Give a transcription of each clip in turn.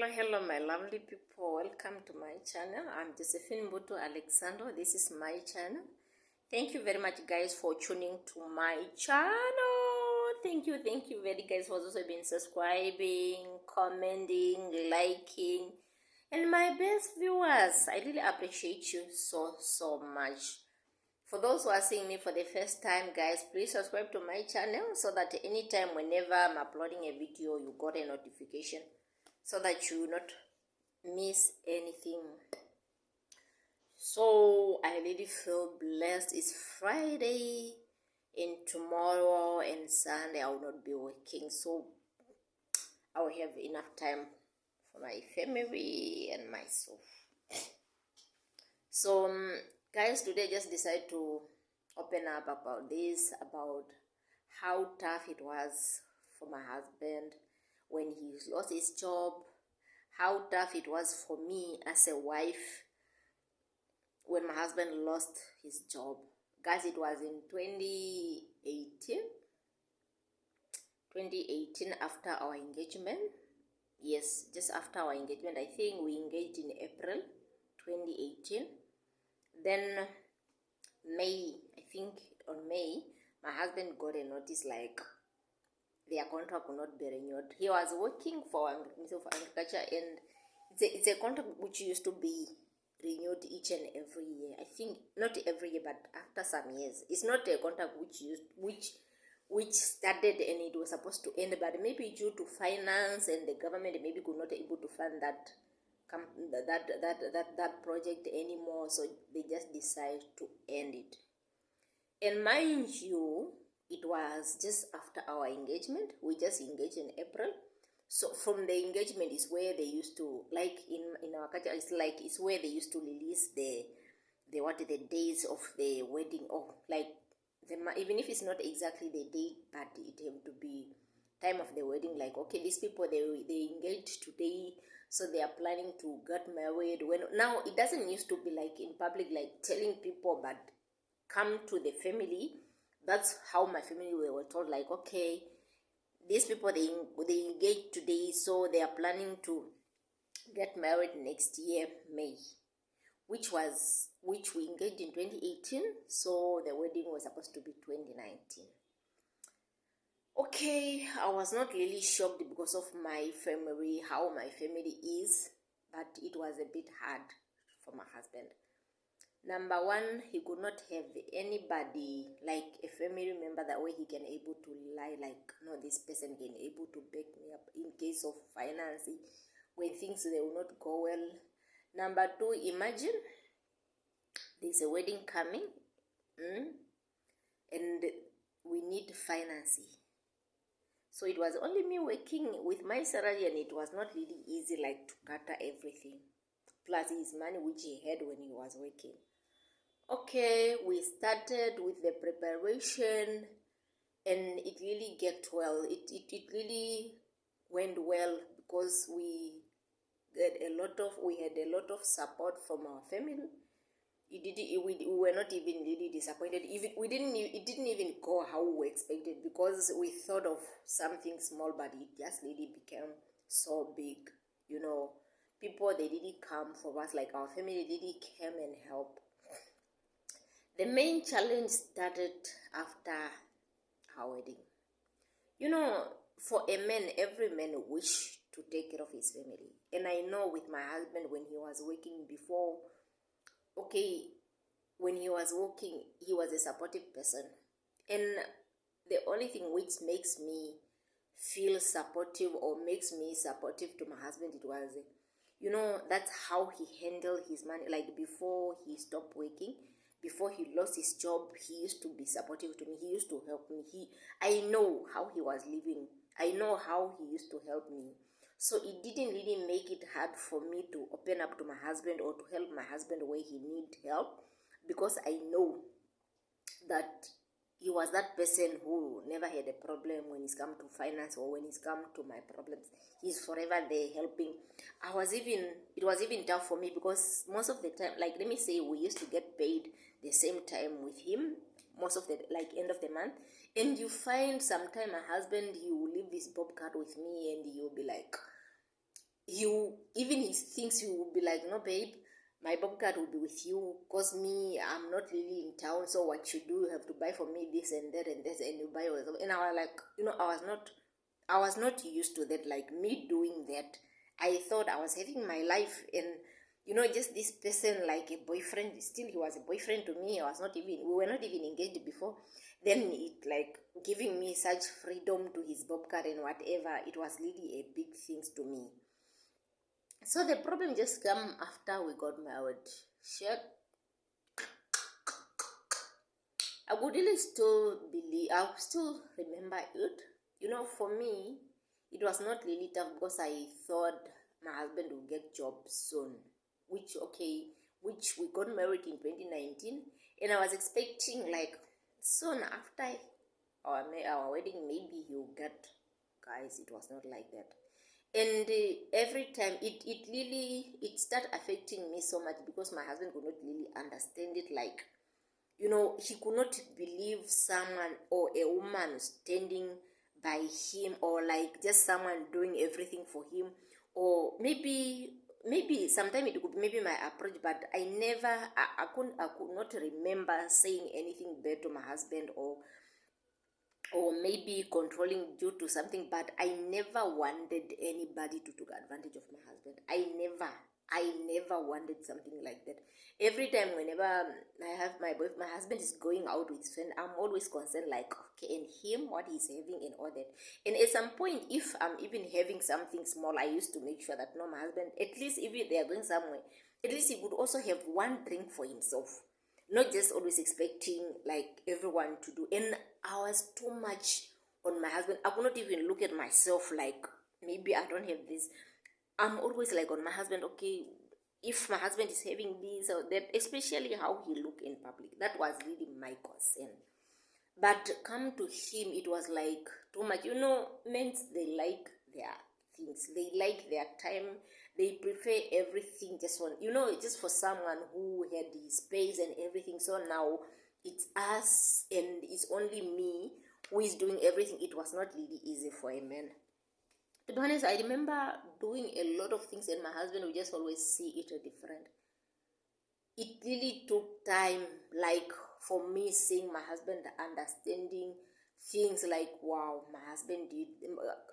Hello, my lovely people. Welcome to my channel. I'm Josephine Mbutu Alexander. This is my channel. Thank you very much, guys, for tuning to my channel. Thank you very guys for also been subscribing, commenting, liking, and my best viewers. I really appreciate you so much. For those who are seeing me for the first time, guys, please subscribe to my channel so that anytime whenever I'm uploading a video, you got a notification so that you will not miss anything. So I really feel blessed. It's Friday, and tomorrow and Sunday I will not be working, so I will have enough time for my family and myself. So guys, today I just decided to open up about this, about how tough it was for my husband when he lost his job, how tough it was for me as a wife when my husband lost his job. Guys, it was in 2018 after our engagement. Yes, just after our engagement. I think we engaged in April 2018. Then May, I think on May, my husband got a notice like their contract will not be renewed. He was working for Ministry of Agriculture, and it's a contract which used to be renewed each and every year. I think not every year, but after some years. It's not a contract which started and it was supposed to end, but maybe due to finance and the government maybe could not able to fund that project anymore, so they just decided to end it. And mind you, it was just after our engagement. We just engaged in April. So from the engagement is where they used to, like in our culture, it's where they used to release the days of the wedding, or like even if it's not exactly the date, but it have to be time of the wedding. Like, okay, these people they engaged today, so they are planning to get married. When now it doesn't used to be like in public, like telling people, but come to the family. That's how my family were told, like, okay, these people they engaged today, so they are planning to get married next year, May, which we engaged in 2018, so the wedding was supposed to be 2019. Okay, I was not really shocked because of my family, how my family is, but it was a bit hard for my husband. Number one, he could not have anybody, like a family member, that way he can able to rely, like, no, this person can able to back me up in case of financing, when things they will not go well. Number two, imagine there's a wedding coming, and we need financing. So it was only me working with my salary, and it was not really easy, like, to cater everything, plus his money which he had when he was working. Okay, we started with the preparation, and it really get well. It really went well because we had a lot of support from our family. We were not even really disappointed. It didn't even go how we expected, because we thought of something small, but it just really became so big. People they really come for us, like our family really came and helped. The main challenge started after our wedding. For a man, every man wish to take care of his family. And I know with my husband, when he was working before, okay, when he was working, he was a supportive person. And the only thing which makes me feel supportive, or makes me supportive to my husband, it was, that's how he handled his money. Like, before he stopped working, before he lost his job, he used to be supportive to me. He used to help me. I know how he was living. I know how he used to help me. So it didn't really make it hard for me to open up to my husband, or to help my husband where he needed help, because I know that he was that person who never had a problem when it's come to finance, or when it's come to my problems. He's forever there helping. It was even tough for me, because most of the time, like, let me say, we used to get paid the same time with him, most of the, like, end of the month. And you find sometime my husband, he will leave this bob card with me, and you'll be like, even he thinks you will be like, no, babe, my bob card will be with you because me, I'm not really in town, so what you do, you have to buy for me this and that and this, and you buy all. And I was like, I was not used to that, like me doing that. I thought I was having my life, and just this person like a boyfriend. Still, he was a boyfriend to me. We were not even engaged before. Then it like giving me such freedom to his bobcat and whatever. It was really a big thing to me. So the problem just come after we got married. Shit. I would really still believe, I still remember it. For me, it was not really tough because I thought my husband would get job soon. Which we got married in 2019, and I was expecting like soon after our wedding, maybe he'll get. Guys, it was not like that. And every time it started affecting me so much because my husband could not really understand it, like he could not believe someone or a woman standing by him, or like just someone doing everything for him. Or maybe sometime it could be maybe my approach, but I could not remember saying anything bad to my husband, or maybe controlling due to something. But I never wanted anybody to take advantage of my husband. I never wanted something like that. Every time whenever I have my husband is going out with his friend, I'm always concerned, like, okay, and him, what he's having and all that. And at some point, if I'm even having something small, I used to make sure that no, my husband, at least if they are going somewhere, at least he would also have one drink for himself, not just always expecting like everyone to do. And I was too much on my husband. I could not even look at myself like maybe I don't have this. I'm always like on my husband. Okay, if my husband is having this or that, especially how he look in public, that was really my concern. But come to him, it was like too much. Men, they like their things. They like their time. They prefer everything just just for someone who had his space and everything. So now it's us and it's only me who is doing everything. It was not really easy for a man. To be honest, I remember doing a lot of things, and my husband would just always see it different. It really took time, like for me seeing my husband understanding things, like wow, my husband did.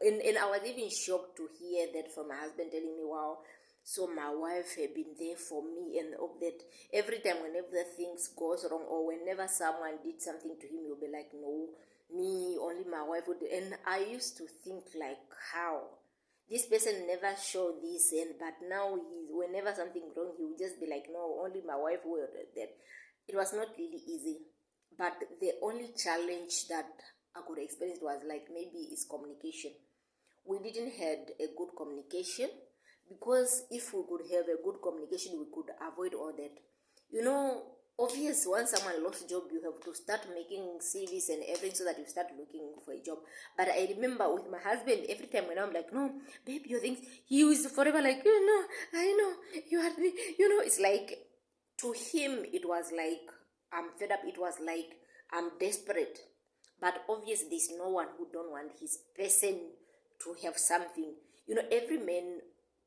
And I was even shocked to hear that from my husband, telling me, wow, so my wife had been there for me, and of that every time whenever things goes wrong, or whenever someone did something to him, he'll be like, no, me, only my wife would. And I used to think like, how this person never showed this, and but now whenever something wrong, he would just be like, no, only my wife will that. It was not really easy, but the only challenge that I could experience was like maybe is communication. We didn't had a good communication, because if we could have a good communication, we could avoid all that. Obvious, once someone lost job, you have to start making CVs and everything so that you start looking for a job. But I remember with my husband, every time when I'm like, no, babe, you think he was forever like, I know, you are the, it's like, to him, it was like, I'm fed up. It was like, I'm desperate. But obviously, there's no one who don't want his person to have something. Every man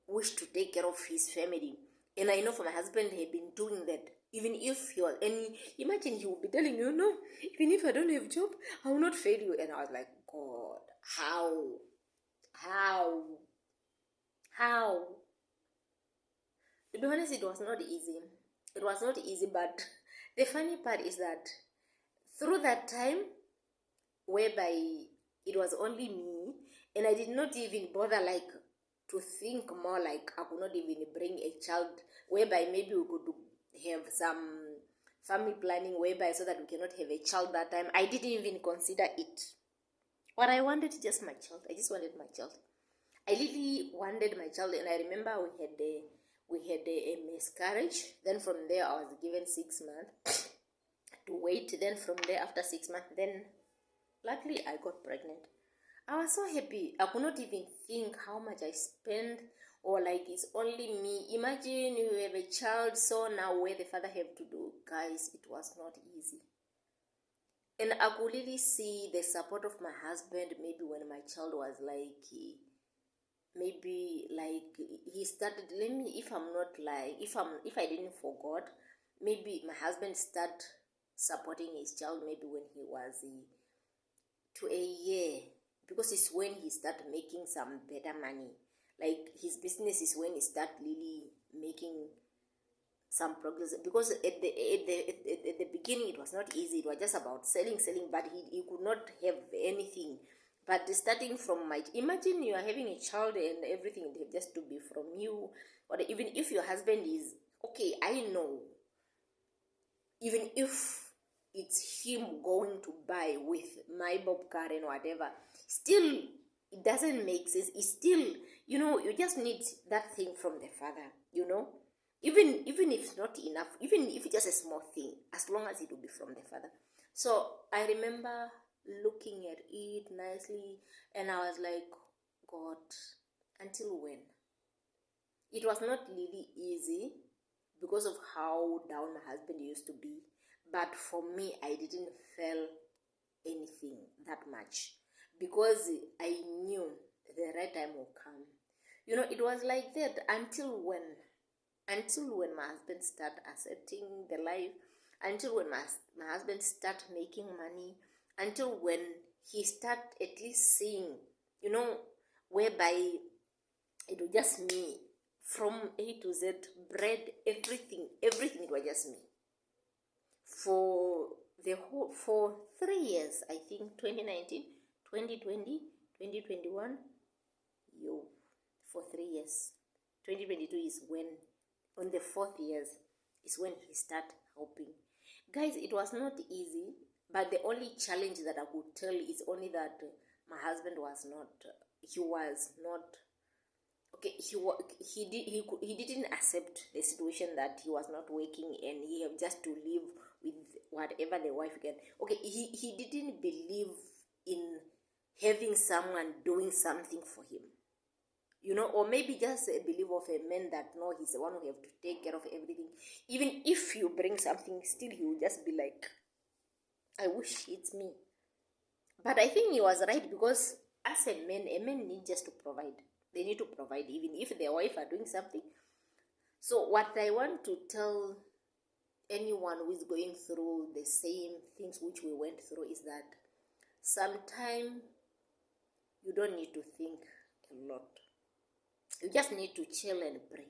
wish to take care of his family. And I know for my husband, he had been doing that. Even if he was, and imagine he would be telling you, no, even if I don't have job, I will not fail you. And I was like, God, how, how? To be honest, it was not easy. It was not easy, but the funny part is that through that time, whereby it was only me, and I did not even bother like to think more, like I could not even bring a child, whereby maybe we could have some family planning, whereby so that we cannot have a child that time. I didn't even consider it. What I wanted, just my child. I just wanted my child. I really wanted my child, and I remember we had a miscarriage. Then from there, I was given 6 months to wait. Then from there, after 6 months, then luckily I got pregnant. I was so happy. I could not even think how much I spent, or like it's only me. Imagine you have a child, so now where the father have to do, guys, it was not easy. And I could really see the support of my husband maybe when my child was like maybe like he started, let me, if I'm not like, if I didn't forgot, maybe my husband start supporting his child maybe when he was to a year, because it's when he start making some better money. Like his business is when he start really making some progress, because at the beginning it was not easy. It was just about selling, but he could not have anything. But starting from my, imagine you are having a child and everything they have just to be from you. Or even if your husband is okay, I know, even if it's him going to buy with my Bob car and whatever, still it doesn't make sense. It's still, you just need that thing from the father. Even if it's not enough, even if it's just a small thing, as long as it will be from the father. So I remember looking at it nicely, and I was like, God, until when? It was not really easy because of how down my husband used to be. But for me, I didn't feel anything that much, because I knew the right time will come. It was like that until when my husband start accepting the life, until when my husband start making money, until when he start at least seeing, whereby it was just me from A to Z, bread, everything, it was just me. For 3 years, I think 2019, 2020, 2021, for 3 years. 2022 is when, on the fourth years, is when he start helping. Guys, it was not easy, but the only challenge that I could tell is only that my husband was not, okay, he didn't accept the situation that he was not working and he have just to live with whatever the wife can. Okay, he didn't believe in having someone doing something for him, or maybe just a belief of a man that no, he's the one who have to take care of everything. Even if you bring something, still he will just be like, I wish it's me. But I think he was right, because as a man needs just to provide. They need to provide even if their wife are doing something. So what I want to tell anyone who is going through the same things which we went through is that sometimes you don't need to think a lot. You just need to chill and pray.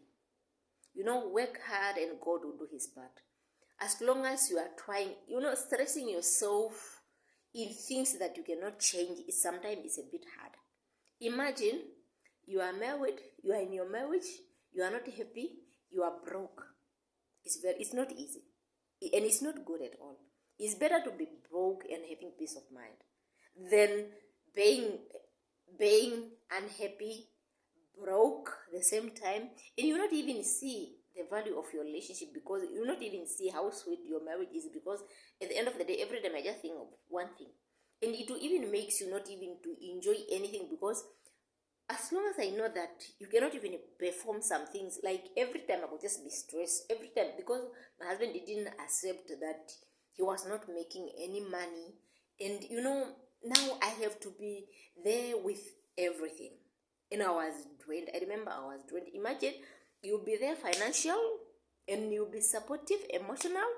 Work hard and God will do his part. As long as you are trying, stressing yourself in things that you cannot change, sometimes it's a bit hard. Imagine you are married, you are in your marriage, you are not happy, you are broke. It's not easy, and it's not good at all. It's better to be broke and having peace of mind than being unhappy, broke the same time, and you not even see the value of your relationship, because you not even see how sweet your marriage is, because at the end of the day, every time I just think of one thing, and it will even makes you not even to enjoy anything, because as long as I know that you cannot even perform some things, like every time I would just be stressed, every time, because my husband didn't accept that he was not making any money, and now I have to be there with everything, and I was drained. I remember I was drained. Imagine you'll be there financial, and you'll be supportive, emotional,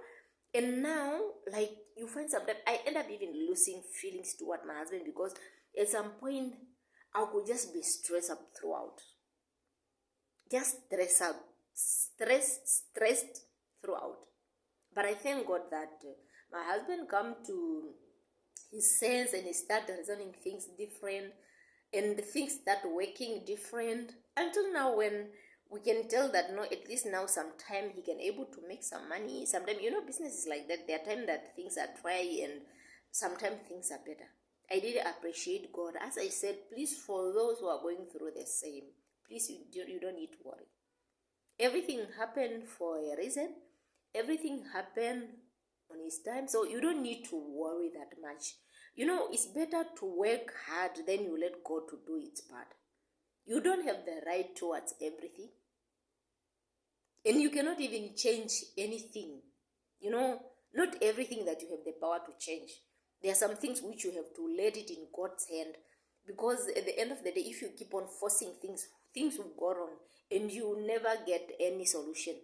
and now, like, you find sometimes I end up even losing feelings toward my husband, because at some point I could just be stressed up throughout. Just stressed throughout. But I thank God that my husband come to his sense, and he started reasoning things different, and the things start working different, until now, when we can tell that no, at least now sometime he can able to make some money. Sometimes, business is like that. There are times that things are dry, and sometimes things are better. I really appreciate God. As I said, please, for those who are going through the same, please, you don't need to worry. Everything happened for a reason. Everything happened on his time, so you don't need to worry that much. It's better to work hard than you let God to do its part. You don't have the right towards everything, and you cannot even change anything. Not everything that you have the power to change. There are some things which you have to let it in God's hand, because at the end of the day, if you keep on forcing things, things will go wrong and you will never get any solution.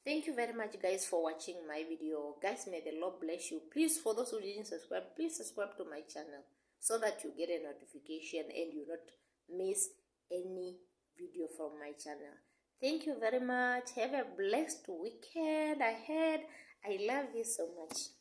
Thank you very much, guys, for watching my video. Guys, may the Lord bless you. Please, for those who didn't subscribe, please subscribe to my channel so that you get a notification and you not miss any video from my channel. Thank you very much. Have a blessed weekend ahead. I love you so much.